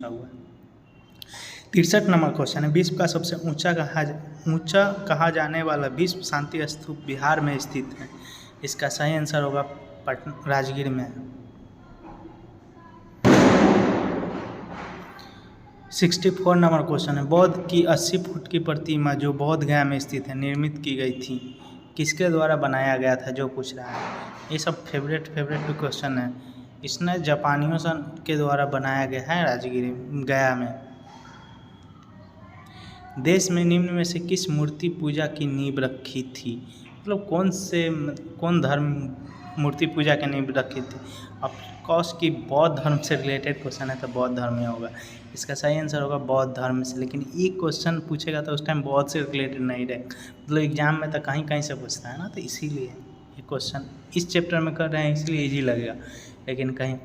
पूछा हुआ है। 63 नंबर क्वेश्चन है, विश्व का सबसे ऊंचा कहा जाने वाला विश्व शांति स्तूप बिहार में स्थित है। इसका सही आंसर होगा राजगीर में। 64 नंबर क्वेश्चन है, बौद्ध की 80 फुट की प्रतिमा जो बोध गया में स्थित है निर्मित की गई थी, किसके द्वारा बनाया गया था, जो पूछ रहा है। ये सब फेवरेट क्वेश्चन है। इसने जापानियों के द्वारा बनाया गया है राजगीर गया में। देश में निम्न में से किस मूर्ति पूजा की नींव रखी थी, मतलब कौन धर्म मूर्ति पूजा की नींव रखी थी। ऑफकोर्स की बौद्ध धर्म से रिलेटेड क्वेश्चन है तो बौद्ध धर्म में होगा। इसका सही आंसर होगा बौद्ध धर्म से। लेकिन एक क्वेश्चन पूछेगा तो उस टाइम बौद्ध से रिलेटेड नहीं रहे, मतलब एग्जाम में तो कहीं से पूछता है ना, तो इसीलिए ये क्वेश्चन इस चैप्टर में कर रहे हैं, इसलिए ईजी लगेगा। लेकिन कहीं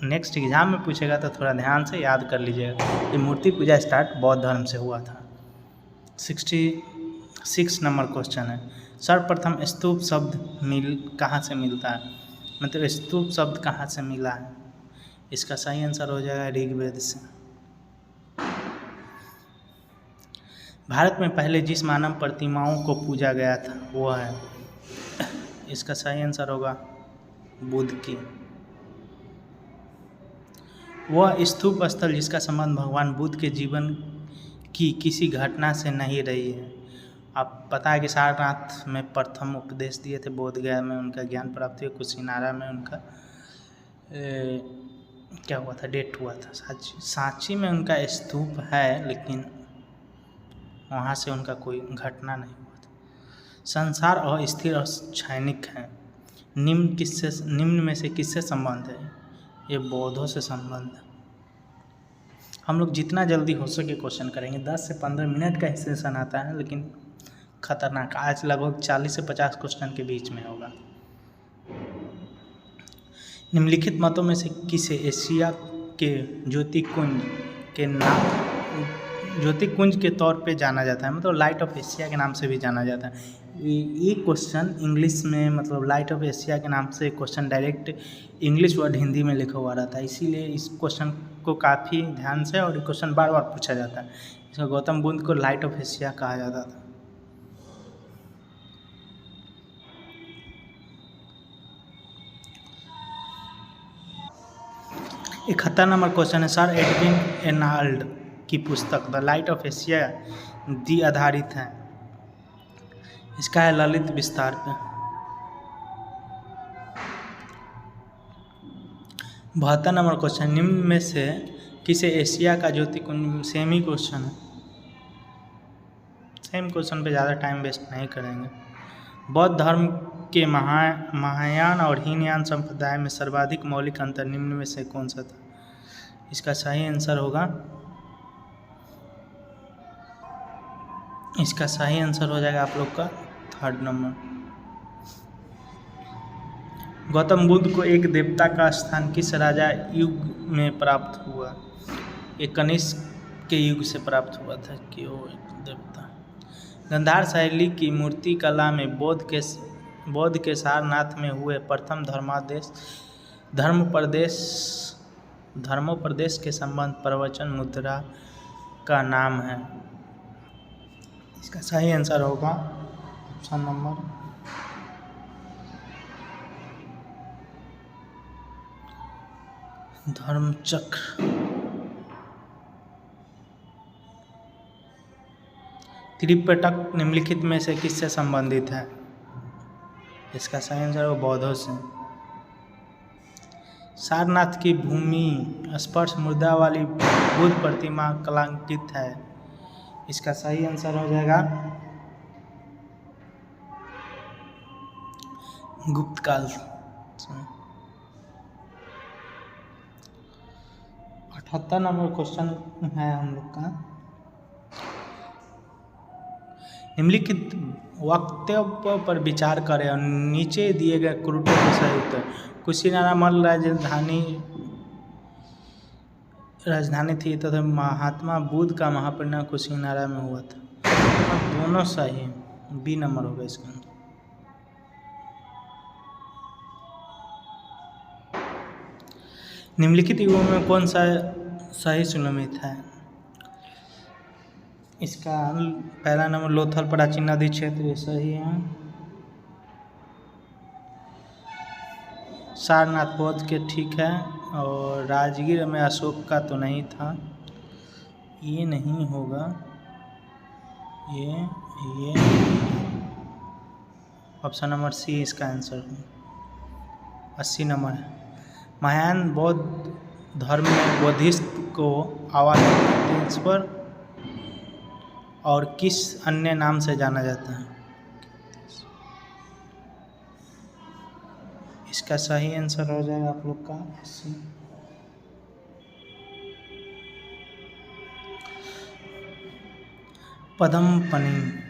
नेक्स्ट एग्जाम में पूछेगा तो थोड़ा ध्यान से याद कर लीजिएगा। ये मूर्ति पूजा स्टार्ट बौद्ध धर्म से हुआ था। 66 नंबर क्वेश्चन है, सर्वप्रथम स्तूप शब्द कहाँ से मिलता है, मतलब स्तूप शब्द कहाँ से मिला है। इसका सही आंसर हो जाएगा ऋग्वेद से। भारत में पहले जिस मानव प्रतिमाओं को पूजा गया था वो है, इसका सही आंसर होगा बुद्ध की। वह स्तूप स्थल जिसका संबंध भगवान बुद्ध के जीवन की किसी घटना से नहीं रही है। आप पता है कि सारनाथ में प्रथम उपदेश दिए थे, बोधगया में उनका ज्ञान प्राप्ति हुआ, कुशीनारा में उनका क्या हुआ था, डेथ हुआ था। सांची में उनका स्तूप है, लेकिन वहाँ से उनका कोई घटना नहीं हुआ था। संसार अस्थिर और क्षणिक है, निम्न में से किससे संबंध है। ये बौद्धों से संबंध है। हम लोग जितना जल्दी हो सके क्वेश्चन करेंगे। 10 से 15 मिनट का सेशन आता है, लेकिन खतरनाक। आज लगभग 40 से 50 क्वेश्चन के बीच में होगा। निम्नलिखित मतों में से किसे एशिया के ज्योतिकुंज के तौर पे जाना जाता है, मतलब लाइट ऑफ एशिया के नाम से भी जाना जाता है। ये क्वेश्चन इंग्लिश में, मतलब लाइट ऑफ एशिया के नाम से question direct English word Hindi में लिखा हुआ रहता है, इसीलिए इस क्वेश्चन को काफ़ी ध्यान से और क्वेश्चन बार बार पूछा जाता है। इसमें गौतम बुद्ध को लाइट ऑफ एशिया कहा जाता था। एक 71 नंबर क्वेश्चन है, सर एडविन एर्नाल्ड की पुस्तक द लाइट ऑफ एशिया दी आधारित है। इसका है ललित विस्तार पे। 72 नंबर क्वेश्चन, निम्न में से किसे एशिया का ज्योतिकुंज, सेम ही क्वेश्चन है, सेम क्वेश्चन पे ज़्यादा टाइम वेस्ट नहीं करेंगे। बौद्ध धर्म के महायान और हीनयान संप्रदाय में सर्वाधिक मौलिक अंतर निम्न में से कौन सा था। इसका सही आंसर होगा, इसका सही आंसर हो जाएगा आप लोग का 3rd नंबर। गौतम बुद्ध को एक देवता का स्थान किस राजा युग में प्राप्त हुआ। एक कनिष्क के युग से प्राप्त हुआ था कि वो एक देवता। गंधार शैली की मूर्ति कला में बौद्ध के सारनाथ में हुए प्रथम धर्मोपदेश के संबंध प्रवचन मुद्रा का नाम है। इसका सही आंसर होगा ऑप्शन नंबर धर्मचक्र। त्रिपिटक निम्नलिखित में से किससे संबंधित है। इसका सही आंसर हो बौद्धों से। सारनाथ की भूमि स्पर्श मुद्रा वाली बुद्ध प्रतिमा कलांकित है। इसका सही आंसर हो जाएगा गुप्त काल। 78 नंबर क्वेश्चन है हम लोग का, निम्नलिखित वक्तव्य पर विचार करें और नीचे दिए गए क्रूटों के सही उत्तर। कुशीनारा मल्ल राजधानी थी तथा महात्मा बुद्ध का महापरिनिर्वाण कुशीनारा में हुआ था। दोनों सही, बी नंबर होगा इसका आंसर। निम्नलिखित युगों में कौन सा सही सुलमित है। इसका पहला नंबर लोथल प्राचीन नदी क्षेत्र, ये सही है। सारनाथ बौद्ध के, ठीक है। और राजगीर में अशोक का तो नहीं था, ये नहीं होगा। ये ऑप्शन नंबर सी इसका आंसर है। 80 नंबर है। महायान बौद्ध धर्म में बोधिसत्व को अवतार और किस अन्य नाम से जाना जाता है? इसका सही आंसर हो जाएगा आप लोग का सी। पद्मपनि।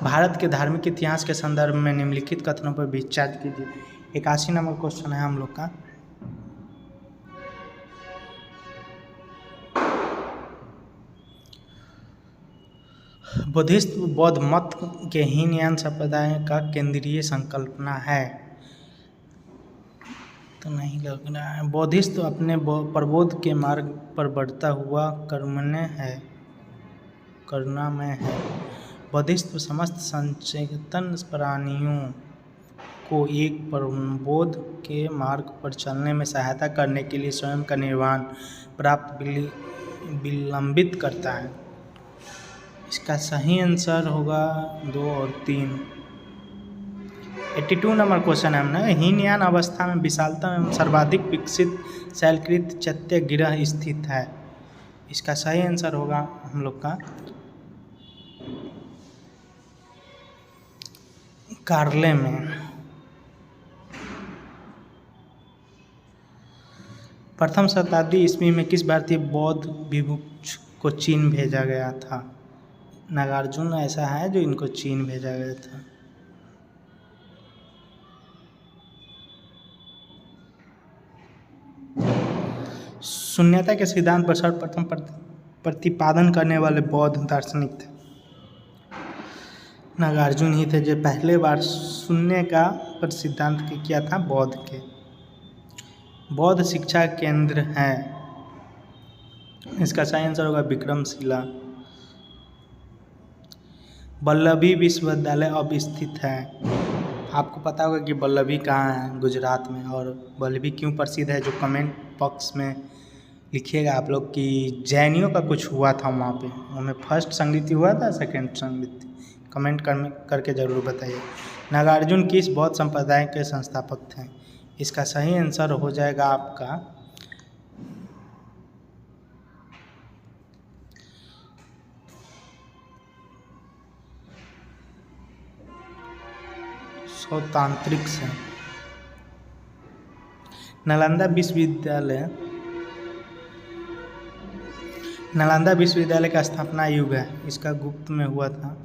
भारत के धार्मिक इतिहास के संदर्भ में निम्नलिखित कथनों पर विचार कीजिए। 81 नंबर क्वेश्चन है हम लोग का। बुद्धिस्ट बौद्ध मत के हीनयान संप्रदाय का केंद्रीय संकल्पना है, तो नहीं लग रहा है। बौद्धिस्ट अपने प्रबोध के मार्ग पर बढ़ता हुआ करुणा में है। बौद्धिस्ट समस्त सचेतन प्राणियों को एक प्रबोध के मार्ग पर चलने में सहायता करने के लिए स्वयं का निर्वाण प्राप्त विलंबित करता है। इसका सही आंसर होगा 2 और 3। 82 नंबर क्वेश्चन है हमने। हीनयान अवस्था में विशालतम एवं सर्वाधिक विकसित शैलकृत चैत्य गिरह स्थित है। इसका सही आंसर होगा हम लोग का कार्ले में। प्रथम शताब्दी ईस्वी में किस भारतीय बौद्ध भिक्षु को चीन भेजा गया था? नागार्जुन ऐसा है जो इनको चीन भेजा गया था। शून्यता के सिद्धांत पर सर्वप्रथम प्रतिपादन करने वाले बौद्ध दार्शनिक थे नागार्जुन ही थे, जो पहले बार शून्य का पर सिद्धांत किया था बौद्ध के। बौद्ध शिक्षा केंद्र है, इसका सही आंसर होगा विक्रमशिला। वल्लभी विश्वविद्यालय अब स्थित है। आपको पता होगा कि वल्लभी कहाँ है? गुजरात में। और वल्लभी क्यों प्रसिद्ध है, जो कमेंट बॉक्स में लिखिएगा आप लोग कि जैनियों का कुछ हुआ था वहाँ पे, उनमें फर्स्ट संगीति हुआ था, सेकंड संगीति, कमेंट करके ज़रूर बताइए। नागार्जुन किस बौद्ध संप्रदाय के संस्थापक थे? इसका सही आंसर हो जाएगा आपका सौतांत्रिक से। नालंदा विश्वविद्यालय का स्थापना युग है, इसका गुप्त में हुआ था।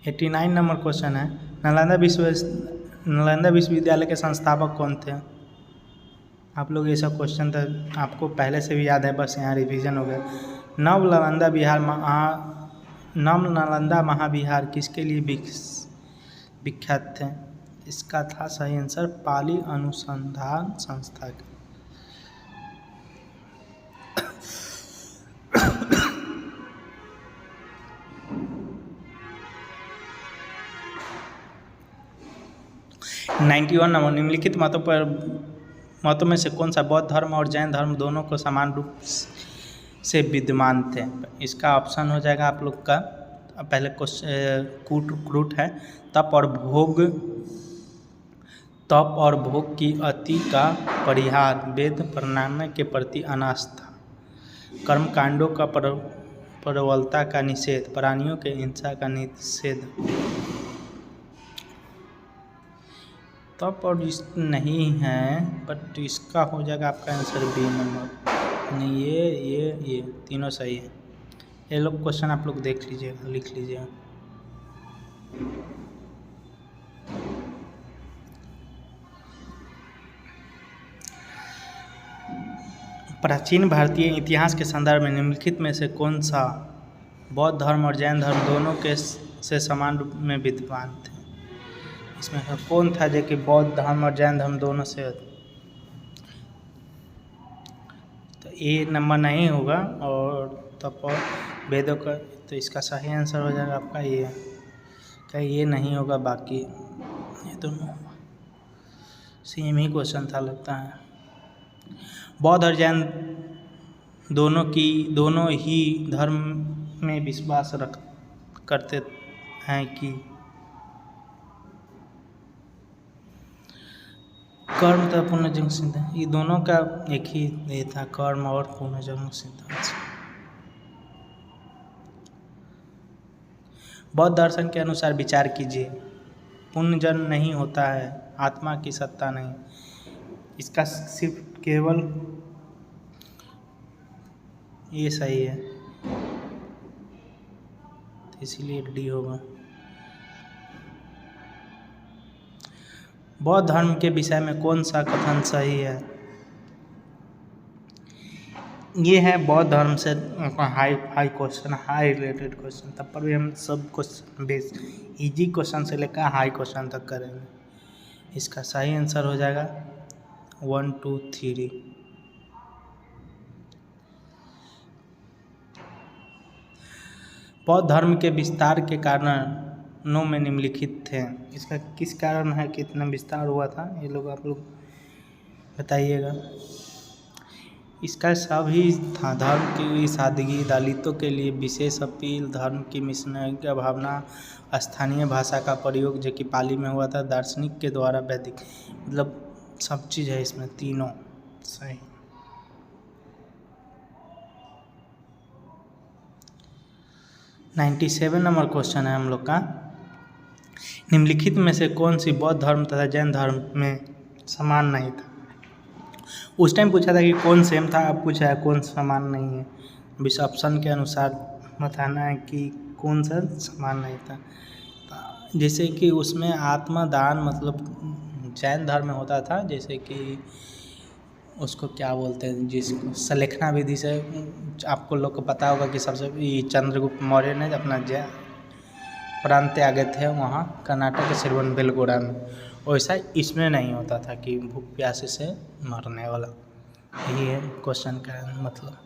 89 नंबर क्वेश्चन है। नालंदा विश्वविद्यालय के संस्थापक कौन थे? आप लोग ये सब क्वेश्चन तो आपको पहले से भी याद है, बस यहाँ रिवीजन हो गया। नव नालंदा महाविहार किसके लिए विख्यात थे? इसका था सही आंसर पाली अनुसंधान संस्था का। नंबर। निम्नलिखित मतों में से कौन सा बौद्ध धर्म और जैन धर्म दोनों को समान रूप से विद्यमान थे? इसका ऑप्शन हो जाएगा आप लोग का, पहले क्रूट है। तप और भोग की अति का परिहार, वेद प्रमाण के प्रति अनास्था, कर्मकांडों का प्रबलता का निषेध, प्राणियों के हिंसा का निषेध। तप और नहीं है, बट इसका हो जाएगा आपका आंसर बी नंबर। नहीं, ये तीनों सही है। ये लोग क्वेश्चन आप लोग देख लीजिएगा, लिख लीजिएगा। प्राचीन भारतीय इतिहास के संदर्भ में निम्नलिखित में से कौन सा बौद्ध धर्म और जैन धर्म दोनों के से समान रूप में विद्यमान थे? इसमें कौन था जो कि बौद्ध धर्म और जैन धर्म दोनों से? तो ए नंबर नहीं होगा और तब वेदों का, तो इसका सही आंसर हो जाएगा आपका ये। क्या ये नहीं होगा? बाकी ये दोनों सेम ही क्वेश्चन था लगता है। बौद्ध और जैन दोनों ही धर्म में विश्वास करते हैं कि कर्म तथा पुनर्जन्म सिद्धांत, ये दोनों का एक ही ये था, कर्म और पुनर्जन्म सिद्धांत। बौद्ध दर्शन के अनुसार विचार कीजिए, पुनर्जन्म नहीं होता है, आत्मा की सत्ता नहीं, इसका सिर्फ केवल ये सही है, तो इसीलिए डी होगा। बौद्ध धर्म के विषय में कौन सा कथन सही है? ये है बौद्ध धर्म से high question, high related question. तब पर भी हम सब क्वेश्चन बेस इजी क्वेश्चन से लेकर हाई क्वेश्चन तक करेंगे। इसका सही आंसर हो जाएगा 1 2 3। बौद्ध धर्म के विस्तार के कारणों में निम्नलिखित थे। इसका किस कारण है कि इतना विस्तार हुआ था, ये लोग आप लोग बताइएगा। इसका सभी था धर्म की सादगी, दलितों के लिए विशेष अपील, धर्म की मिशनरी की भावना, स्थानीय भाषा का प्रयोग जो कि पाली में हुआ था, दार्शनिक के द्वारा वैदिक, मतलब सब चीज़ है इसमें, तीनों सही। नाइन्टी 97 नंबर क्वेश्चन है हम लोग का। निम्नलिखित में से कौन सी बौद्ध धर्म तथा जैन धर्म में समान नहीं था? उस टाइम पूछा था कि कौन सेम था, अब पूछा है कौन समान नहीं है। इस ऑप्शन के अनुसार बताना है कि कौन सा समान नहीं था। जैसे कि उसमें आत्मदान मतलब जैन धर्म में होता था, जैसे कि उसको क्या बोलते हैं, जिसको सलेखना विधि से, आपको लोग को पता होगा कि सबसे चंद्रगुप्त मौर्य ने अपना प्रांत त्यागे थे वहाँ कर्नाटक के श्रवणबेलगोला में। वैसा इसमें नहीं होता था कि भूख प्यासे से मरने वाला। यही है क्वेश्चन का मतलब।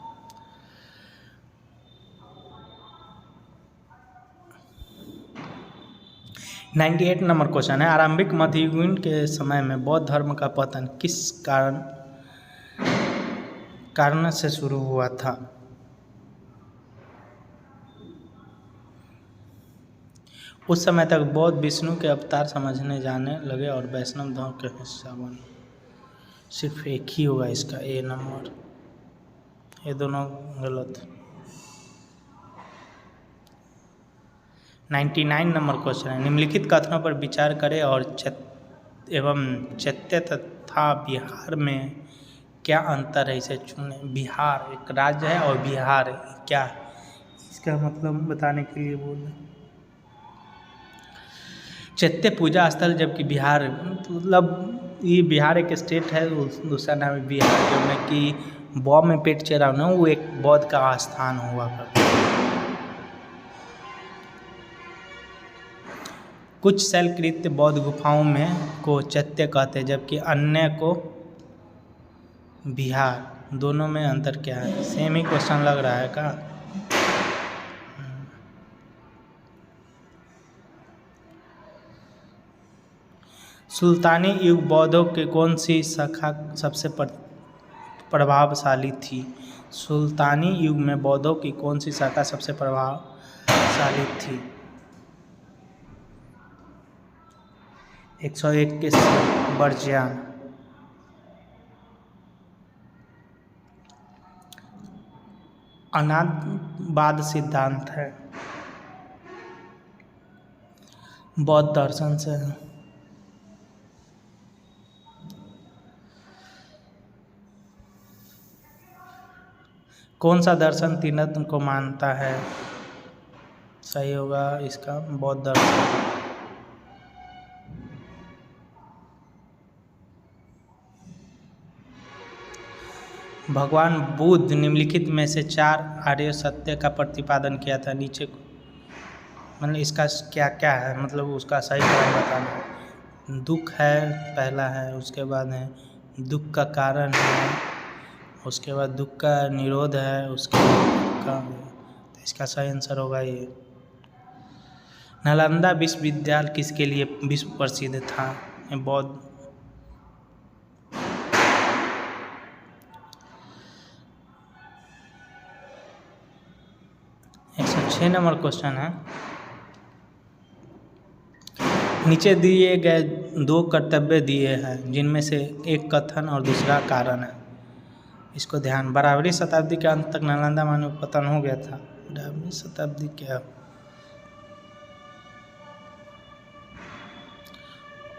नाइन्टी 98 नंबर क्वेश्चन है। आरंभिक मध्ययुगीन के समय में बौद्ध धर्म का पतन किस कारण से शुरू हुआ था? उस समय तक बौद्ध विष्णु के अवतार समझने जाने लगे और वैष्णव धर्म का हिस्सा बने। सिर्फ एक ही होगा इसका ए नंबर, ये दोनों गलत। 99 नंबर क्वेश्चन है। निम्नलिखित कथनों पर विचार करें और चैत्य तथा बिहार में क्या अंतर है, इसे चुनें। बिहार एक राज्य है और बिहार क्या है, इसका मतलब बताने के लिए बोल रहे। चैत्य पूजा स्थल, जबकि बिहार मतलब ये बिहार एक स्टेट है, दूसरा नाम है बिहार, जिसमें कि बौ में पेट चेरा ना, वो एक बौद्ध का स्थान हुआ करता। कुछ शैलकृत बौद्ध गुफाओं में को चैत्य कहते हैं, जबकि अन्य को बिहार। दोनों में अंतर क्या है? सेम ही क्वेश्चन लग रहा है का? सुल्तानी युग बौद्धों के कौन सी शाखा सबसे प्रभावशाली थी? सुल्तानी युग में बौद्धों की कौन सी शाखा सबसे प्रभावशाली थी? 121 वर्ज्यान। अनादवाद सिद्धांत है, बौद्ध दर्शन से है। कौन सा दर्शन तीनत्व को मानता है? सही होगा इसका बौद्ध दर्शन। भगवान बुद्ध निम्नलिखित में से 4 आर्य सत्य का प्रतिपादन किया था। नीचे मतलब इसका क्या क्या है, मतलब उसका सही कारण बताना। दुख है पहला है, उसके बाद है दुख का कारण है, उसके बाद दुख का निरोध है, उसके बाद का, तो इसका सही आंसर होगा ये। नालंदा विश्वविद्यालय किसके लिए विश्व प्रसिद्ध था? ये बौद्ध। एक 106 नंबर क्वेश्चन है। नीचे दिए गए 2 कर्तव्य दिए हैं, जिनमें से एक कथन और दूसरा कारण है। इसको ध्यान। 12वीं शताब्दी के अंत तक नालंदा मानव पतन हो गया था। 12वीं शताब्दी क्या?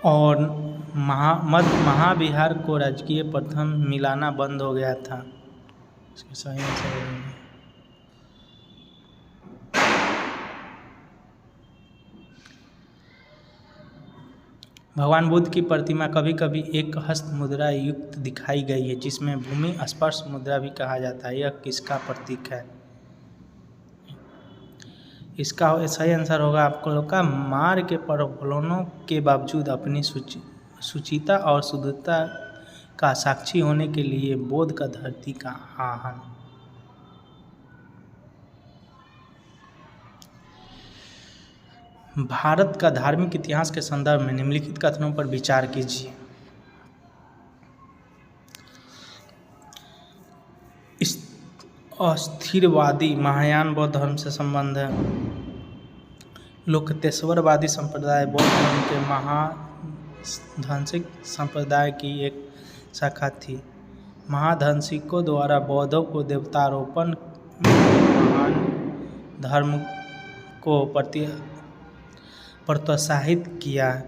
और मध्य महाविहार को राजकीय प्रथम मिलाना बंद हो गया था। इसका सही आंसर है। भगवान बुद्ध की प्रतिमा कभी कभी एक हस्त मुद्रा युक्त दिखाई गई है, जिसमें भूमि स्पर्श मुद्रा भी कहा जाता है। यह किसका प्रतीक है? इसका सही आंसर होगा आपको लोग का मार के प्रलोभनों के बावजूद अपनी सुचिता और शुद्धता का साक्षी होने के लिए बोध का धरती का आह्वान। भारत का धार्मिक इतिहास के संदर्भ में निम्नलिखित कथनों पर विचार कीजिए। अस्थिरवादी महायान बौद्ध धर्म से संबंध है। लोकतेश्वरवादी संप्रदाय बौद्ध धर्म के महाधंसिक संप्रदाय की एक शाखा थी। महाधंसिकों द्वारा बौद्धों को देवतारोपण महान धर्म को प्रोत्साहित किया।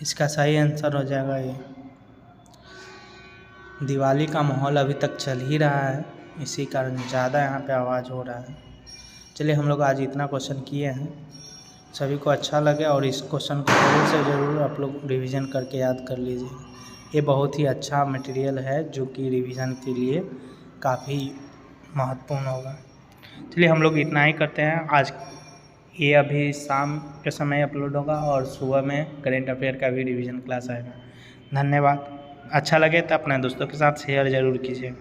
इसका सही आंसर हो जाएगा ये। दिवाली का माहौल अभी तक चल ही रहा है, इसी कारण ज़्यादा यहाँ पे आवाज़ हो रहा है। चलिए हम लोग आज इतना क्वेश्चन किए हैं, सभी को अच्छा लगे और इस क्वेश्चन को ज़रूर से ज़रूर आप लोग रिवीजन करके याद कर लीजिए। ये बहुत ही अच्छा मटेरियल है जो कि रिवीजन के लिए काफ़ी महत्वपूर्ण होगा। चलिए हम लोग इतना ही करते हैं आज। ये अभी शाम के समय अपलोड होगा और सुबह में करेंट अफेयर का भी रिवीजन क्लास आएगा। धन्यवाद। अच्छा लगे तो अपने दोस्तों के साथ शेयर ज़रूर कीजिए।